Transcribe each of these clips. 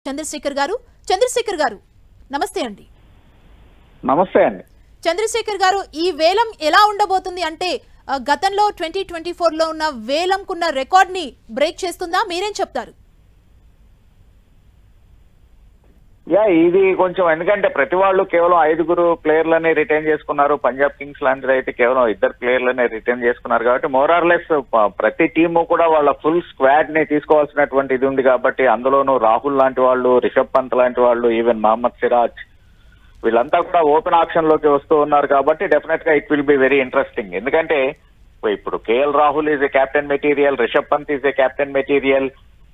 చంద్రశేఖర్ గారు నమస్తే అండి. నమస్తే అండి. చంద్రశేఖర్ గారు, ఈ వేలం ఎలా ఉండబోతుంది అంటే గతంలో 2024లో ఉన్న వేలంకున్న రికార్డ్ ని బ్రేక్ చేస్తుందా? మీరేం చెప్తారు? ఇది కొంచెం ఎందుకంటే ప్రతి వాళ్ళు కేవలం 5 ప్లేయర్లని రిటైన్ చేసుకున్నారు. పంజాబ్ కింగ్స్ లాంటిది అయితే కేవలం 2 ప్లేయర్లని రిటైన్ చేసుకున్నారు కాబట్టి మోరార్లెస్ ప్రతి టీము కూడా వాళ్ళ ఫుల్ స్క్వాడ్ ని తీసుకోవాల్సినటువంటి ఇది ఉంది కాబట్టి అందులోనూ రాహుల్ లాంటి వాళ్ళు, రిషబ్ పంత్ లాంటి వాళ్ళు, ఈవెన్ మహమ్మద్ సిరాజ్ వీళ్ళంతా కూడా ఓపెన్ ఆప్షన్ లోకి వస్తూ ఉన్నారు కాబట్టి డెఫినెట్ గా it will be very interesting. ఎందుకంటే ఇప్పుడు KL Rahul is a captain material, Rishabh Pant is a captain material.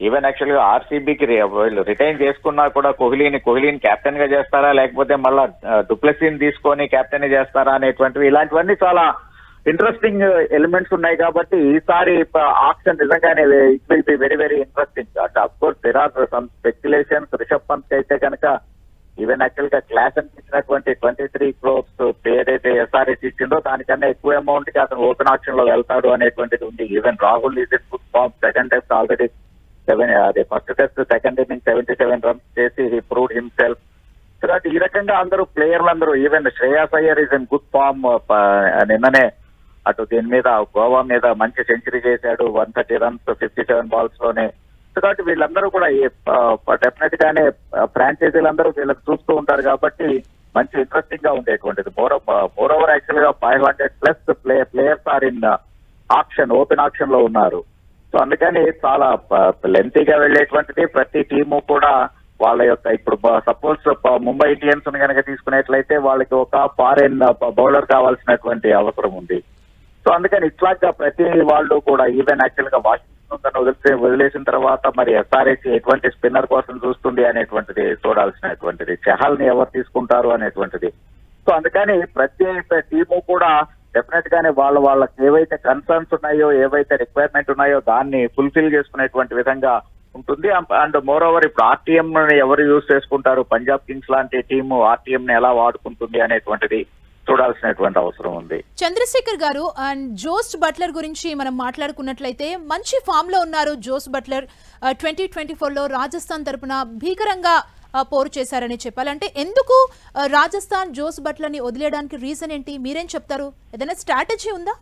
Even actual గా ఆర్సీబీకి వీళ్ళు రిటైన్ చేసుకున్నా కూడా కోహ్లీని కెప్టెన్ గా చేస్తారా లేకపోతే మళ్ళా డుప్లెసీని తీసుకొని కెప్టెన్ చేస్తారా అనేటువంటివి ఇలాంటివన్నీ చాలా ఇంట్రెస్టింగ్ ఎలిమెంట్స్ ఉన్నాయి కాబట్టి ఈసారి ఆప్షన్ నిజంగానే it will be very very interesting. Of course there are some speculations. Rishabh Pant అయితే కనుక ఈవెన్ యాక్చువల్ గా క్లాస్ అనిపించినటువంటి 23 crores ఏదైతే ఎస్ఆర్ఎస్ ఇచ్చిందో దానికన్నా ఎక్కువ అమౌంట్ కి అతను ఓపెన్ ఆప్షన్ లో వెళ్తాడు అనేటువంటిది ఉంది. Even Rahul is in good form. Second test already first test second inning 77 runs చేసి హీ ప్రూవ్డ్ హిమ్సెల్ఫ్. తర్వాత ఈ రకంగా అందరూ ప్లేయర్లందరూ even Shreyas Iyer is in good form. నిన్ననే అటు దీని మీద గోవా మీద మంచి సెంచరీ చేశాడు, 130 runs 57 balls లోనే. కాబట్టి వీళ్ళందరూ కూడా డెఫినెట్ గానే ఫ్రాంచైజీలందరూ వీళ్ళకి చూస్తూ ఉంటారు కాబట్టి మంచి ఇంట్రెస్టింగ్ గా ఉండేటువంటిది. మోర్ ఓవర్ యాక్చువల్ గా 500+ players are in option, open option లో ఉన్నారు. సో అందుకని చాలా లెంతీగా వెళ్లేటువంటిది. ప్రతి టీము కూడా వాళ్ళ యొక్క ఇప్పుడు సపోజ్ ముంబై ఇండియన్స్ కనుక తీసుకునేట్లయితే వాళ్ళకి ఒక ఫారెన్ బౌలర్ కావాల్సినటువంటి అవసరం ఉంది. సో అందుకని ఇట్లాగా ప్రతి వాళ్ళు కూడా ఈవెన్ యాక్చువల్ గా వాషింగ్టన్ వదిలేసిన తర్వాత మరి ఎస్ఆర్హెచ్ ఎటువంటి స్పిన్నర్ కోసం చూస్తుంది అనేటువంటిది చూడాల్సినటువంటిది. చహల్ ని ఎవరు తీసుకుంటారు అనేటువంటిది. సో అందుకని ప్రతి టీము కూడా డెఫినెట్ గానే వాళ్ళకి ఏవైతే కన్సర్న్స్ ఉన్నాయో, ఏవైతే రిక్వైర్మెంట్ ఉన్నాయో దాన్ని ఫుల్ఫిల్ చేసుకునేటువంటి విధంగా ఉంటుంది. అండ్ మోర్ ఓవర్ ఇప్పుడు ఆర్టీఎం ఎవరు యూజ్ చేసుకుంటారు, పంజాబ్ కింగ్స్ లాంటి టీము ఆర్టీఎం ని ఎలా వాడుకుంటుంది అనేటువంటిది చూడాల్సినటువంటి అవసరం ఉంది. చంద్రశేఖర్ గారు, అండ్ జోస్ బట్లర్ గురించి మనం మాట్లాడుకున్నట్లయితే మంచి ఫామ్ లో ఉన్నారు జోస్ బట్లర్. 2024లో రాజస్థాన్ తరపున భీకరంగా పోరు చేశారని చెప్పాలంటే ఎందుకు రాజస్థాన్ జోస్ బట్లర్ ని వదిలేయడానికి రీజన్ ఏంటి? మీరేం చెప్తారు? ఏదైనా స్ట్రాటజీ ఉందా?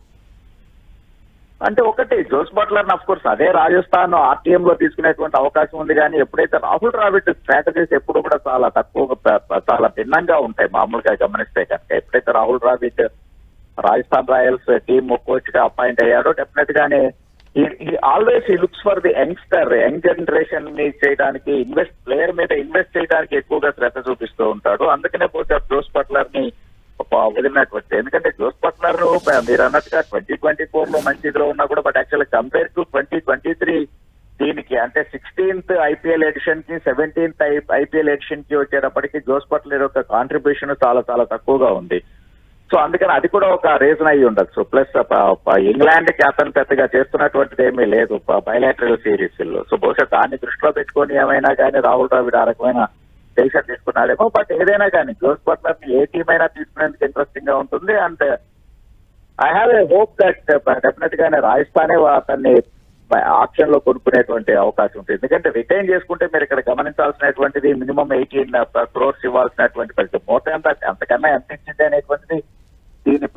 అంటే ఒకటి జోస్ బట్లర్ ఆఫ్ కోర్స్ అదే రాజస్థాన్ ఆర్టీఎం లో తీసుకునేటువంటి అవకాశం ఉంది. కానీ ఎప్పుడైతే రాహుల్ ద్రావిడ్ స్ట్రాటజీస్ ఎప్పుడు కూడా చాలా తక్కువ, చాలా భిన్నంగా ఉంటాయి మామూలుగా గమనిస్తే కనుక. ఎప్పుడైతే Rahul Dravid Rajasthan Royals team coach గా అపాయింట్ అయ్యాడో డెఫినెట్ గానే always he looks for the young generation ని చేయడానికి, ప్లేయర్ మీద ఇన్వెస్ట్ చేయడానికి ఎక్కువగా శ్రద్ధ చూపిస్తూ ఉంటాడు. అందుకనే పోతే జోస్ బట్లర్ ని వదిలినట్టు. ఎందుకంటే జోస్ బట్లర్ మీరు అన్నట్టుగా 2024లో మంచి ఇదిలో ఉన్నా కూడా బట్ యాక్చువల్ కంపేర్ టు 2023 దీనికి అంటే 16th ఐపీఎల్ ఎడిషన్ కి 17th ఐపీఎల్ ఎడిషన్ కి వచ్చేటప్పటికి జోస్ బట్లర్ యొక్క కాంట్రిబ్యూషన్ చాలా చాలా తక్కువగా ఉంది. సో అందుకని అది కూడా ఒక రీజన్ అయ్యి ఉండొచ్చు. ప్లస్ ఇంగ్లాండ్ కి అతను పెద్దగా చేస్తున్నటువంటిది ఏమీ లేదు బయలాటరల్ సిరీస్ లో. సో బహుశా దాన్ని దృష్టిలో పెట్టుకొని ఏమైనా కానీ రాహుల్ ద్రావిడ్ ఆ రకమైన డెసిషన్ తీసుకున్నాడేమో. బట్ ఏదైనా కానీ జోస్ బట్లర్ ని ఏ టీం అయినా తీసుకునేందుకు ఇంట్రెస్టింగ్ గా ఉంటుంది. And I have a hope that definite గానే రాజస్థానే అతన్ని ఆప్షన్ లో కొనుక్కునేటువంటి అవకాశం ఉంటుంది. ఎందుకంటే రిటైన్ చేసుకుంటే మీరు ఇక్కడ గమనించాల్సినటువంటిది మినిమం 18 crores ఇవ్వాల్సినటువంటి పరిస్థితి. మోసం అంతకన్నా ఎంత ఇచ్చింది అనేటువంటిది దీని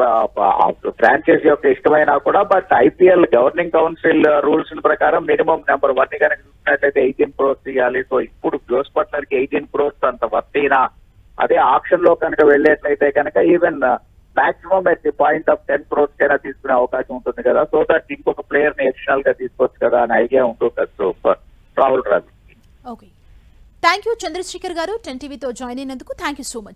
ఫ్రాంచైజీ యొక్క ఇష్టమైనా కూడా. But IPL governing council rules ప్రకారం మినిమం నెంబర్ 1 కనుక చూసినట్లయితే 18 crores ఇవ్వాలి. సో ఇప్పుడు జోస్ బట్లర్ కి 18 crores అంత వర్తైనా అదే ఆప్షన్ లో కనుక వెళ్ళేట్లయితే కనుక even maximum at the point of 10 crores కైనా తీసుకునే అవకాశం ఉంటుంది కదా. సో దట్ ఇంకొక ప్లేయర్ ని ఎడిషనల్ గా తీసుకోవచ్చు కదా అనే ఐడియా ఉంటుంది. So Rahul Dravid. Okay, thank you Chandrashekar garu 10 టీవీతో జాయిన్ అయినందుకు. Thank you so much.